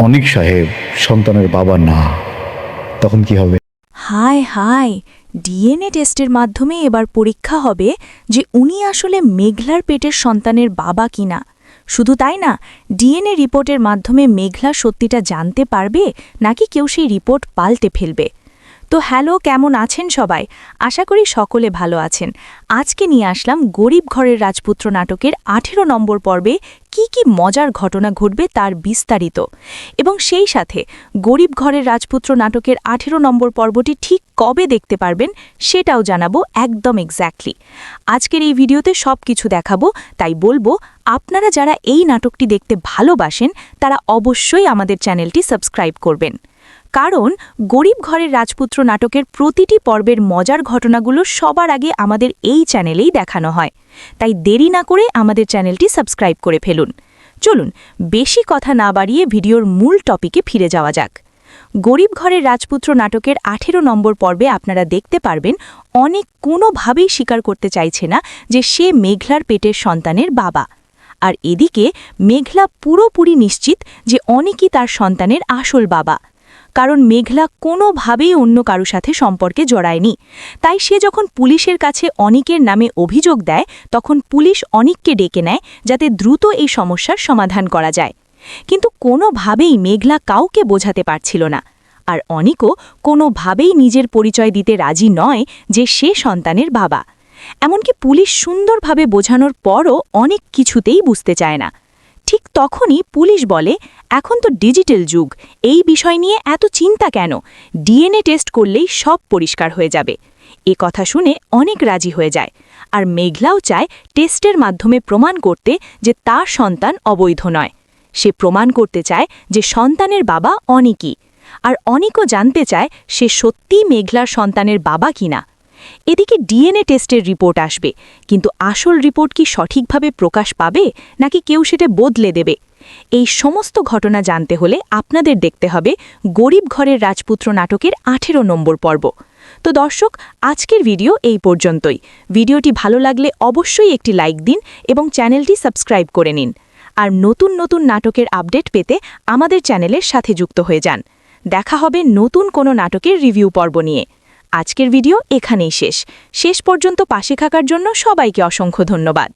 অনিক সাহেব সন্তানের বাবা না, তখন কি হবে? হায় হায়, ডিএনএ টেস্টের মাধ্যমে এবার পরীক্ষা হবে যে উনি আসলে মেঘলার পেটের সন্তানের বাবা কিনা। শুধু তাই না, ডিএনএ রিপোর্টের মাধ্যমে মেঘলা সত্যিটা জানতে পারবে নাকি কেউ সেই রিপোর্ট পাল্টে ফেলবে। তো হ্যালো, কেমন আছেন সবাই? আশা করি সকলে ভালো আছেন। আজকে নিয়ে আসলাম গরিব ঘরের রাজপুত্র নাটকের ১৮ নম্বর পর্বে কি কি মজার ঘটনা ঘটবে তার বিস্তারিত, এবং সেই সাথে গরিব ঘরের রাজপুত্র নাটকের ১৮ নম্বর পর্বটি ঠিক কবে দেখতে পারবেন সেটাও জানাবো একদম এক্স্যাক্টলি। আজকের এই ভিডিওতে সব কিছু দেখাবো, তাই বলবো আপনারা যারা এই নাটকটি দেখতে ভালোবাসেন তারা অবশ্যই আমাদের চ্যানেলটি সাবস্ক্রাইব করবেন, কারণ গরিব ঘরের রাজপুত্র নাটকের প্রতিটি পর্বের মজার ঘটনাগুলো সবার আগে আমাদের এই চ্যানেলেই দেখানো হয়। তাই দেরি না করে আমাদের চ্যানেলটি সাবস্ক্রাইব করে ফেলুন। চলুন বেশি কথা না বাড়িয়ে ভিডিওর মূল টপিকে ফিরে যাওয়া যাক। গরিব ঘরের রাজপুত্র নাটকের ১৮ নম্বর পর্বে আপনারা দেখতে পারবেন অনেক কোনোভাবেই স্বীকার করতে চাইছে না যে সে মেঘলার পেটের সন্তানের বাবা, আর এদিকে মেঘলা পুরোপুরি নিশ্চিত যে অনেকই তার সন্তানের আসল বাবা, কারণ মেঘলা কোনোভাবেই অন্য কারো সাথে সম্পর্কে জড়ায়নি। তাই সে যখন পুলিশের কাছে অনিকের নামে অভিযোগ দেয় তখন পুলিশ অনিককে ডেকে নেয় যাতে দ্রুত এই সমস্যার সমাধান করা যায়। কিন্তু কোনোভাবেই মেঘলা কাউকে বোঝাতে পারছিল না, আর অনিকও কোনোভাবেই নিজের পরিচয় দিতে রাজি নয় যে সে সন্তানের বাবা। এমনকি পুলিশ সুন্দরভাবে বোঝানোর পরও অনেক কিছুতেই বুঝতে চায় না। ঠিক তখনই পুলিশ বলে, এখন তো ডিজিটাল যুগ, এই বিষয় নিয়ে এত চিন্তা কেন, ডিএনএ টেস্ট করলেই সব পরিষ্কার হয়ে যাবে। এ কথা শুনে অনেক রাজি হয়ে যায়, আর মেঘলাও চায় টেস্টের মাধ্যমে প্রমাণ করতে যে তার সন্তান অবৈধ নয়। সে প্রমাণ করতে চায় যে সন্তানের বাবা অনিকই, আর অনিকও জানতে চায় সে সত্যিই মেঘলার সন্তানের বাবা কিনা। এদিকে ডিএনএ টেস্টের রিপোর্ট আসবে, কিন্তু আসল রিপোর্ট কি সঠিকভাবে প্রকাশ পাবে নাকি কেউ সেটা বদলে দেবে? এই সমস্ত ঘটনা জানতে হলে আপনাদের দেখতে হবে গরিব ঘরের রাজপুত্র নাটকের ১৮ নম্বর পর্ব। তো দর্শক, আজকের ভিডিও এই পর্যন্তই। ভিডিওটি ভালো লাগলে অবশ্যই একটি লাইক দিন এবং চ্যানেলটি সাবস্ক্রাইব করে নিন। আর নতুন নতুন নাটকের আপডেট পেতে আমাদের চ্যানেলের সাথে যুক্ত হয়ে যান। দেখা হবে নতুন কোনো নাটকের রিভিউ পর্ব নিয়ে। আজকের ভিডিও এখানেই শেষ পর্যন্ত পাশে থাকার জন্য সবাইকে অসংখ্য ধন্যবাদ।